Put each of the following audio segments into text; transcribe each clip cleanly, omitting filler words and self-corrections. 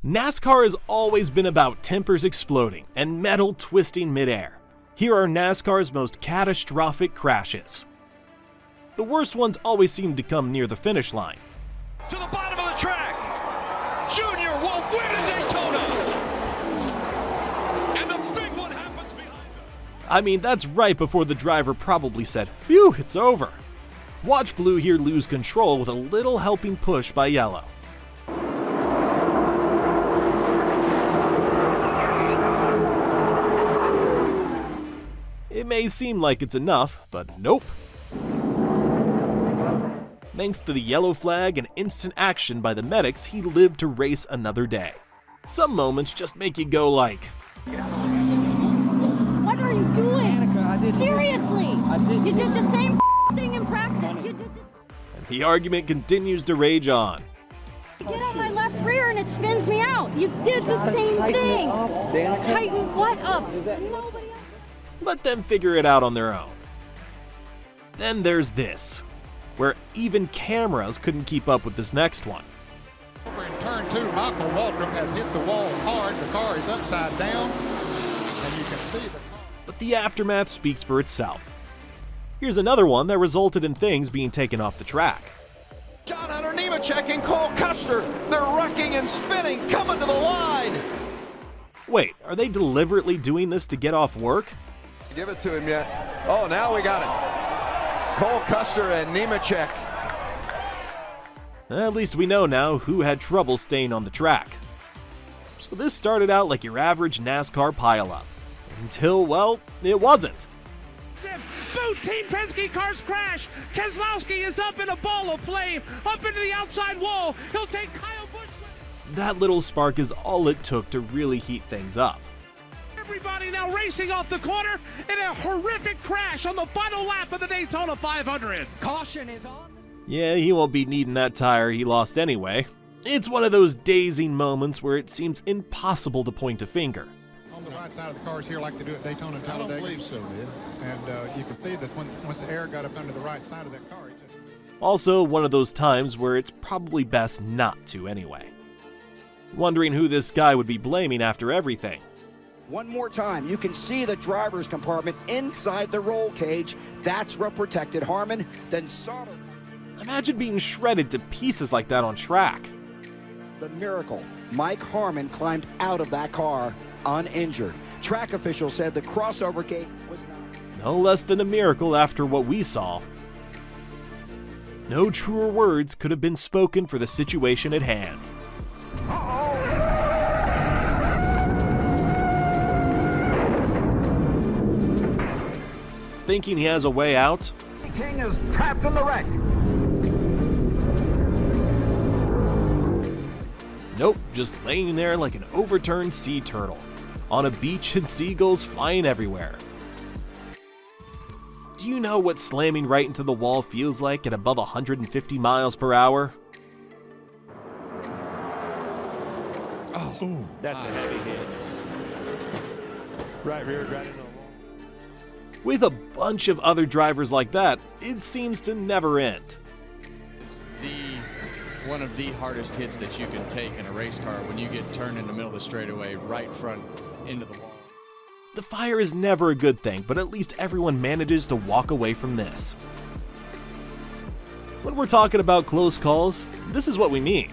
NASCAR has always been about tempers exploding and metal twisting midair. Here are NASCAR's most catastrophic crashes. The worst ones always seem to come near the finish line. To the bottom of the track, Junior will win at Daytona! And the big one happens behind him. I mean, that's right before the driver probably said, "Phew, it's over." Watch Blue here lose control with a little helping push by Yellow. It may seem like it's enough, but nope. Thanks to the yellow flag and instant action by the medics, he lived to race another day. Some moments just make you go like, what are you doing? Annika, seriously! You did the same thing in practice. You did this. And the argument continues to rage on. You get on my left rear and it spins me out. You did the same thing. Tighten what up? Nobody else. Let them figure it out on their own. Then there's this, where even cameras couldn't keep up with this next one. Over in turn 2, Michael Waldrop has hit the wall hard. The car is upside down, and you can see the car. But the aftermath speaks for itself. Here's another one that resulted in things being taken off the track. John Hunter Nemechek and Cole Custer, they're wrecking and spinning, coming to the line! Wait, are they deliberately doing this to get off work? Give it to him yet. Oh, now we got it. Cole Custer and Nemechek. At least we know now who had trouble staying on the track. So this started out like your average NASCAR pileup. Until, well, it wasn't. Both Team Penske cars crash. Keselowski is up in a ball of flame, up into the outside wall. He'll take Kyle Busch with him. That little spark is all it took to really heat things up. Everybody now racing off the corner in a horrific crash on the final lap of the Daytona 500. Caution is on. Yeah, he won't be needing that tire he lost anyway. It's one of those dazing moments where it seems impossible to point a finger. On the right side of the cars here like they do at Daytona and Talladega. I don't believe so, man. And you can see that once the air got up under the right side of that car, it just... Also, one of those times where it's probably best not to anyway. Wondering who this guy would be blaming after everything. One more time, you can see the driver's compartment inside the roll cage. That's what protected Harmon. Then Sauter. Imagine being shredded to pieces like that on track. The miracle. Mike Harmon climbed out of that car uninjured. Track officials said the crossover gate was not. No less than a miracle after what we saw. No truer words could have been spoken for the situation at hand. Thinking he has a way out? King is trapped in the wreck. Nope, just laying there like an overturned sea turtle, on a beach and seagulls flying everywhere. Do you know what slamming right into the wall feels like at above 150 miles per hour? Oh, that's a heavy hit. Right rear, right into the wall. With a bunch of other drivers like that, it seems to never end. It's one of the hardest hits that you can take in a race car when you get turned in the middle of the straightaway right front into the wall. The fire is never a good thing, but at least everyone manages to walk away from this. When we're talking about close calls, this is what we mean.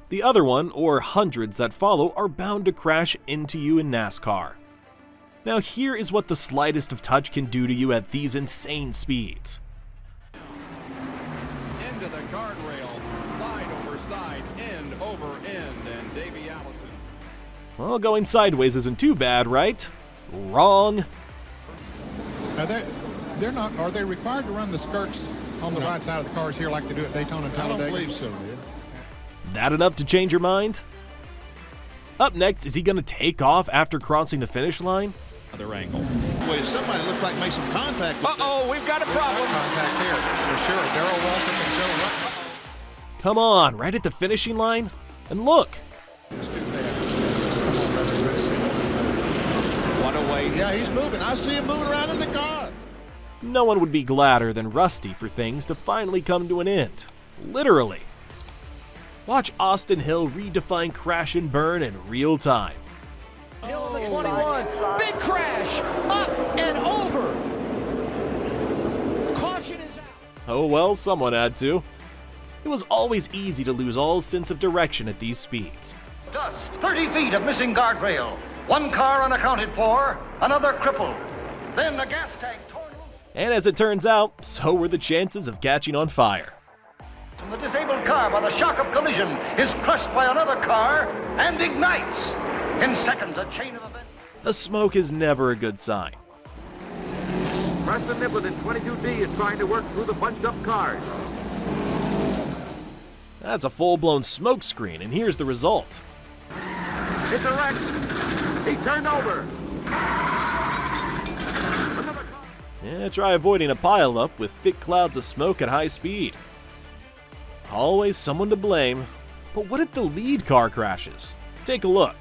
The other one, or hundreds that follow, are bound to crash into you in NASCAR. Now here is what the slightest of touch can do to you at these insane speeds. Into the guardrail, side over side, end over end, and Davey Allison. Well, going sideways isn't too bad, right? Wrong. Now they're not. Are they required to run the skirts on the right side of the cars here like they do at Daytona and Talladega? I don't believe so, man. That enough to change your mind? Up next, is he going to take off after crossing the finish line? Other angle. Wait, somebody looked like made some contact with Uh-oh, we've got a problem. Contact here, for sure. Darrell Waltrip and Joe Rutt. Come on, right at the finishing line? And look! It's too bad. Come on, brother. right. Yeah, he's moving. I see him moving around in the car. No one would be gladder than Rusty for things to finally come to an end. Literally. Watch Austin Hill redefine crash and burn in real time. Hill in the 21. Big crash. Up and over. Caution is out. Oh well, someone had to. It was always easy to lose all sense of direction at these speeds. Dust, 30 feet of missing guardrail. One car unaccounted for, another crippled. Then a gas tank torn loose. And as it turns out, so were the chances of catching on fire. The disabled car, by the shock of collision, is crushed by another car and ignites. In seconds, a chain of events. The smoke is never a good sign. Preston Niblett in 22D is trying to work through the bunched-up cars. That's a full-blown smoke screen, and here's the result. It's a wreck. He turned over. Yeah, try avoiding a pileup with thick clouds of smoke at high speed. Always someone to blame. But what if the lead car crashes? Take a look.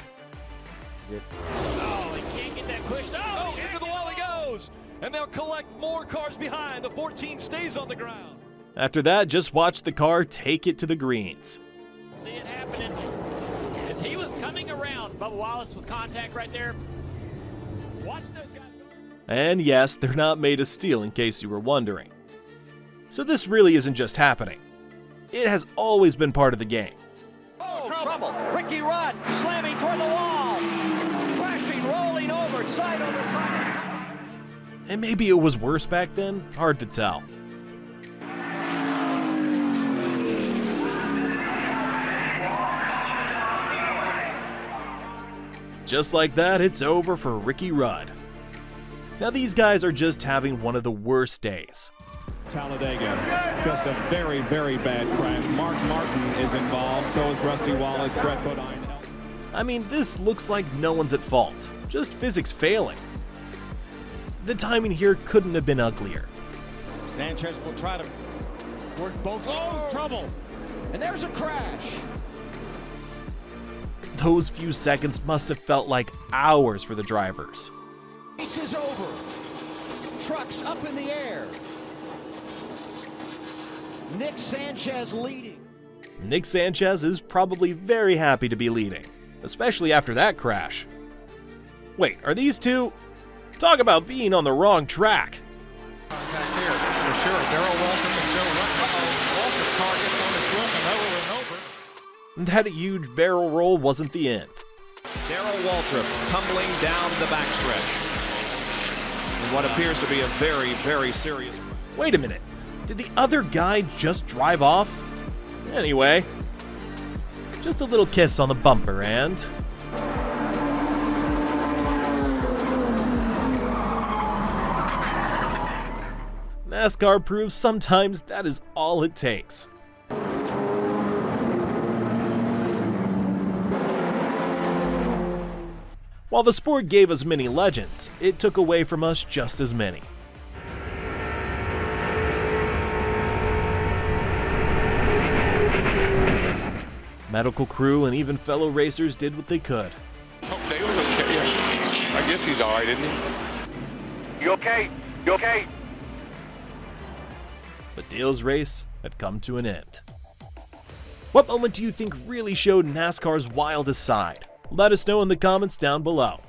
Oh, he can't get that pushed. Oh, into the wall he goes. And they'll collect more cars behind. The 14 stays on the ground. After that, just watch the car take it to the greens. See it happening. As he was coming around, Bubba Wallace with contact right there. Watch those guys go. And yes, they're not made of steel in case you were wondering. So this really isn't just happening. It has always been part of the game. Oh, trouble. Ricky Rudd slamming toward the wall. Crashing, rolling over, side over side. And maybe it was worse back then? Hard to tell. Just like that, it's over for Ricky Rudd. Now these guys are just having one of the worst days. Talladega, just a very, very bad crash. Mark Martin is involved, so is Rusty Wallace, Brett Bodine. I mean, this looks like no one's at fault, just physics failing. The timing here couldn't have been uglier. Sanchez will try to work both. Oh, trouble. And there's a crash. Those few seconds must have felt like hours for the drivers. Race is over. Trucks up in the air. Nick Sanchez leading. Nick Sanchez is probably very happy to be leading, especially after that crash. Wait, are these two? Talk about being on the wrong track. Back here, for sure. Darrell Waltrip and Joe Rutt. Waltrip's car gets on his roof and over. That huge barrel roll wasn't the end. Darrell Waltrip tumbling down the backstretch in what appears to be a very, very serious. Wait a minute. Did the other guy just drive off? Anyway, just a little kiss on the bumper and... NASCAR proves sometimes that is all it takes. While the sport gave us many legends, it took away from us just as many. Medical crew and even fellow racers did what they could. Oh, Dale's okay. I guess he's all right, isn't he? You okay? You okay? But Dale's race had come to an end. What moment do you think really showed NASCAR's wildest side? Let us know in the comments down below.